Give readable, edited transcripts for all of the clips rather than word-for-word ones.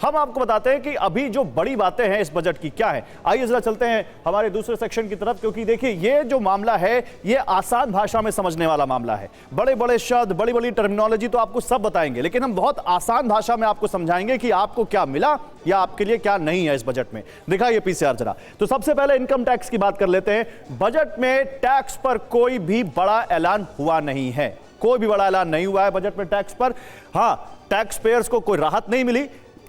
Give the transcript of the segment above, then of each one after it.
हम आपको बताते हैं कि अभी जो बड़ी बातें हैं इस बजट की क्या है। आइए जरा चलते हैं हमारे दूसरे सेक्शन की तरफ, क्योंकि देखिए ये जो मामला है ये आसान भाषा में समझने वाला मामला है। बड़े बड़े शब्द, बड़ी बड़ी टर्मिनोलॉजी तो आपको सब बताएंगे, लेकिन हम बहुत आसान भाषा में आपको समझाएंगे कि आपको क्या मिला या आपके लिए क्या नहीं है इस बजट में। दिखाइए पीसीआर जरा। तो सबसे पहले इनकम टैक्स की बात कर लेते हैं। बजट में टैक्स पर कोई भी बड़ा ऐलान हुआ नहीं है, कोई भी बड़ा ऐलान नहीं हुआ है बजट में टैक्स पर। हां, टैक्स पेयर्स को कोई राहत नहीं मिली,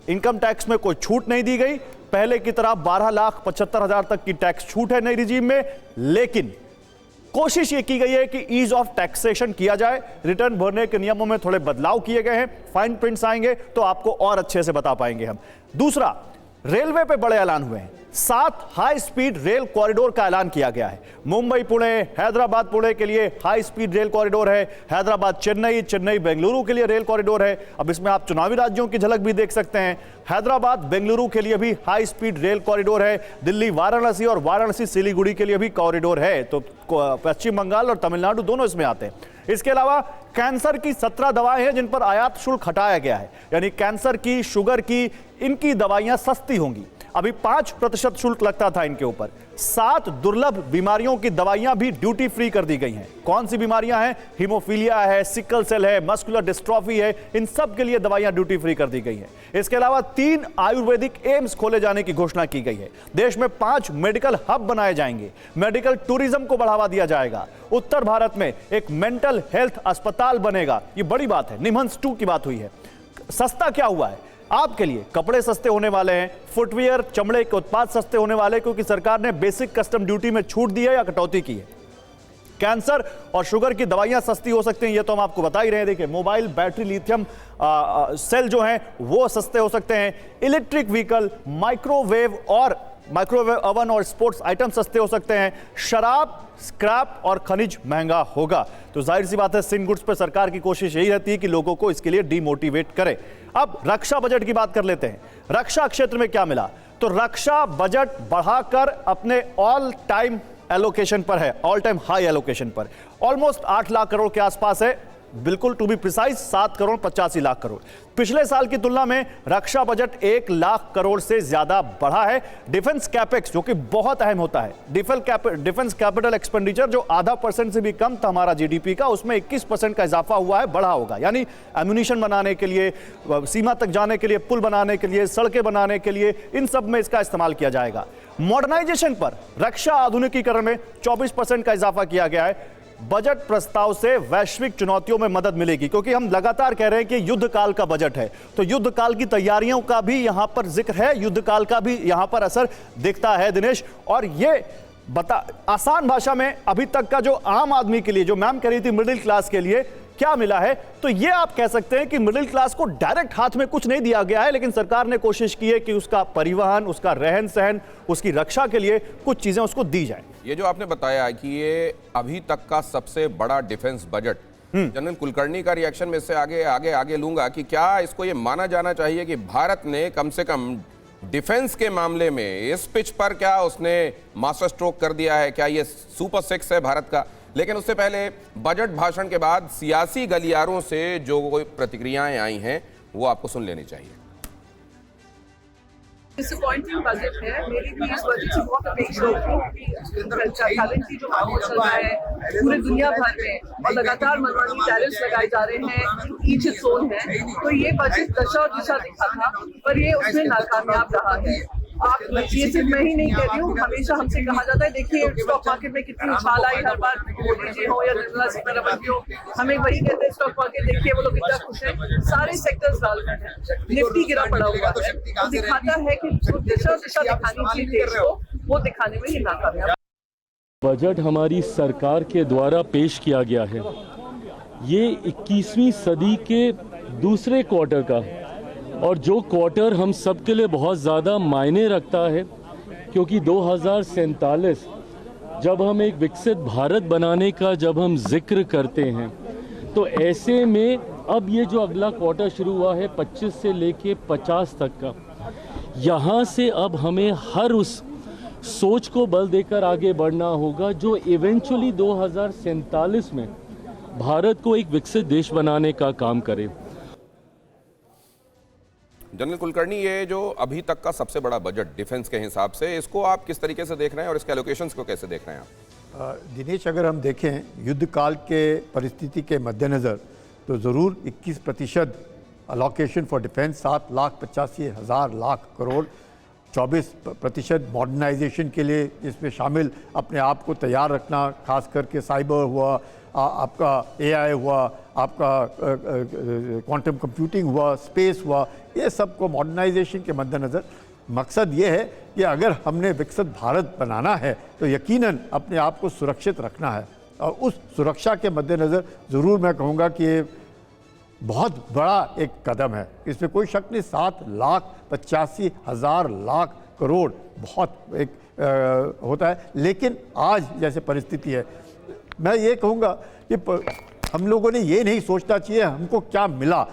इनकम टैक्स में कोई छूट नहीं दी गई। पहले की तरह 12,75,000 तक की टैक्स छूट है नई रिजीम में, लेकिन कोशिश ये की गई है कि ईज ऑफ टैक्सेशन किया जाए। रिटर्न भरने के नियमों में थोड़े बदलाव किए गए हैं, फाइन प्रिंट्स आएंगे तो आपको और अच्छे से बता पाएंगे हम। दूसरा, रेलवे पे बड़े ऐलान हुए हैं। 7 हाई स्पीड रेल कॉरिडोर का ऐलान किया गया है। मुंबई पुणे, हैदराबाद पुणे के लिए हाई स्पीड रेल कॉरिडोर है। हैदराबाद चेन्नई, चेन्नई बेंगलुरु के लिए रेल कॉरिडोर है। अब इसमें आप चुनावी राज्यों की झलक भी देख सकते हैं। हैदराबाद बेंगलुरु के लिए भी हाई स्पीड रेल कॉरिडोर है। दिल्ली वाराणसी और वाराणसी सिलीगुड़ी के लिए भी कॉरिडोर है। तो पश्चिम बंगाल और तमिलनाडु दोनों इसमें आते हैं। इसके अलावा कैंसर की 17 दवाएं हैं जिन पर आयात शुल्क हटाया गया है, यानी कैंसर की, शुगर की, इनकी दवाइयां सस्ती होंगी। अभी 5% शुल्क लगता था इनके ऊपर। 7 दुर्लभ बीमारियों की दवाइयां भी ड्यूटी फ्री कर दी गई हैं। कौन सी बीमारियां हैं? हीमोफीलिया है, सिकल सेल है, मस्कुलर डिस्ट्रॉफी है, इन सब के लिए दवाइयां ड्यूटी फ्री कर दी गई हैं। इसके अलावा 3 आयुर्वेदिक एम्स खोले जाने की घोषणा की गई है। देश में 5 मेडिकल हब बनाए जाएंगे। मेडिकल टूरिज्म को बढ़ावा दिया जाएगा। उत्तर भारत में एक मेंटल हेल्थ अस्पताल बनेगा। ये बड़ी बात है। निम्हांस 2 की बात हुई है। सस्ता क्या हुआ है आपके लिए? कपड़े सस्ते होने वाले हैं, फुटवियर, चमड़े के उत्पाद सस्ते होने वाले, क्योंकि सरकार ने बेसिक कस्टम ड्यूटी में छूट दी है या कटौती की है। कैंसर और शुगर की दवाइयां सस्ती हो सकती हैं, ये तो हम आपको बता ही रहे हैं। देखिए, मोबाइल बैटरी, लिथियम सेल जो हैं वो सस्ते हो सकते हैं। इलेक्ट्रिक व्हीकल, माइक्रोवेव ओवन और स्पोर्ट्स आइटम सस्ते हो सकते हैं। शराब, स्क्रैप और खनिज महंगा होगा। तो जाहिर सी बात है, सिंह गुड्स पर सरकार की कोशिश यही रहती है कि लोगों को इसके लिए डीमोटिवेट करे। अब रक्षा बजट की बात कर लेते हैं। रक्षा क्षेत्र में क्या मिला? तो रक्षा बजट बढ़ाकर अपने ऑल टाइम एलोकेशन पर है, ऑल टाइम हाई एलोकेशन पर। ऑलमोस्ट 8 लाख करोड़ के आसपास है, बिल्कुल टू बी प्रिसाइज 7,85,00,000 करोड़। पिछले साल की तुलना में रक्षा बजट 1 लाख करोड़ से ज्यादा बढ़ा है। डिफेंस कैपेक्स, जो कि बहुत अहम होता है, डिफेंस कैपिटल एक्सपेंडिचर जो आधा % से भी कम था हमारा जीडीपी का, उसमें 21% का इजाफा हुआ है, बढ़ा होगा। यानी एम्यूनिशन बनाने के लिए, सीमा तक जाने के लिए, पुल बनाने के लिए, सड़कें बनाने के लिए, इन सब में इसका इस्तेमाल किया जाएगा। मॉडर्नाइजेशन पर, रक्षा आधुनिकीकरण में 24% का इजाफा किया गया है। बजट प्रस्ताव से वैश्विक चुनौतियों में मदद मिलेगी, क्योंकि हम लगातार कह रहे हैं कि युद्ध काल का बजट है, तो युद्ध काल की तैयारियों का भी यहां पर जिक्र है, युद्ध काल का भी यहां पर असर दिखता है दिनेश। और ये आसान भाषा में अभी तक का जो आम आदमी के लिए, जो मैम कह रही थी मिडिल क्लास के लिए क्या मिला है, तो ये आप कह सकते हैं कि मिडिल क्लास को डायरेक्ट हाथ में कुछ नहीं दिया गया है, लेकिन सरकार ने कोशिश की है कि उसका परिवहन, उसका रहन सहन, उसकी रक्षा के लिए कुछ चीजें उसको दी जाए। ये जो आपने बताया कि ये अभी तक का सबसे बड़ा डिफेंस बजट, जनरल कुलकर्णी का रिएक्शन में इससे आगे लूंगा कि क्या इसको ये माना जाना चाहिए कि भारत ने कम से कम डिफेंस के मामले में इस पिच पर क्या उसने मास्टर स्ट्रोक कर दिया है? क्या ये सुपर 6 है भारत का? लेकिन उससे पहले बजट भाषण के बाद सियासी गलियारों से जो कोई प्रतिक्रियाएं आई हैं वो आपको सुन लेनी चाहिए। डिसअपॉइंटिंग बजट है। मेरी भी इस बजट से बहुत अपेक्षा होती है। करेंसी जो माहौल चल रहा है पूरे दुनिया भर में, और लगातार मनमानी टैरिफ्स लगाए जा रहे हैं, ईच इट्स ओन है, तो ये बजट दशा और दिशा दिखा था, पर ये उसमें नाकामयाब रहा है। आप, ये सिर्फ मैं ही नहीं कह रही हूँ, हमेशा हमसे कहा जाता है, देखिए स्टॉक मार्केट में कितनी उछाल आई हर बार, मोदी जी हो या निर्मला सीतारमण जी हो, हमें वही कहते हैं स्टॉक मार्केट देखिए वो लोग इतना खुश है। सारे सेक्टर्स डाल रहे हैं, निफ्टी गिरा पड़ा हुआ है, तो दिखाता है कि जो दिशा दिखानी चाहिए देश को, वो दिखाने में ये नाकामयाब। बजट हमारी सरकार के द्वारा पेश किया गया है। ये 21वीं सदी के दूसरे क्वार्टर का, और जो क्वार्टर हम सब के लिए बहुत ज़्यादा मायने रखता है, क्योंकि 2047 जब हम एक विकसित भारत बनाने का जब हम जिक्र करते हैं, तो ऐसे में अब ये जो अगला क्वार्टर शुरू हुआ है 25 से लेके 50 तक का, यहाँ से अब हमें हर उस सोच को बल देकर आगे बढ़ना होगा जो इवेंचुअली 2047 में भारत को एक विकसित देश बनाने का काम करे। जनरल कुलकर्णी, ये जो अभी तक का सबसे बड़ा बजट डिफेंस के हिसाब से, इसको आप किस तरीके से देख रहे हैं और इसके एलोकेशंस को कैसे देख रहे हैं आप? दिनेश, अगर हम देखें युद्ध काल के परिस्थिति के मद्देनज़र तो ज़रूर 21% allocation for defence 7,85,000 lakh crore, 24% modernisation के लिए, इसमें शामिल अपने आप को तैयार रखना, खास करके साइबर हुआ, आपका AI हुआ, आपका क्वांटम कंप्यूटिंग हुआ, स्पेस हुआ, ये सब को मॉडर्नाइजेशन के मद्देनज़र मकसद ये है कि अगर हमने विकसित भारत बनाना है तो यकीनन अपने आप को सुरक्षित रखना है, और उस सुरक्षा के मद्देनज़र ज़रूर मैं कहूँगा कि ये बहुत बड़ा एक कदम है, इसमें कोई शक नहीं। 7,85,000 लाख करोड़ बहुत एक होता है, लेकिन आज जैसे परिस्थिति है, मैं ये कहूँगा कि हम लोगों ने ये नहीं सोचना चाहिए हमको क्या मिला।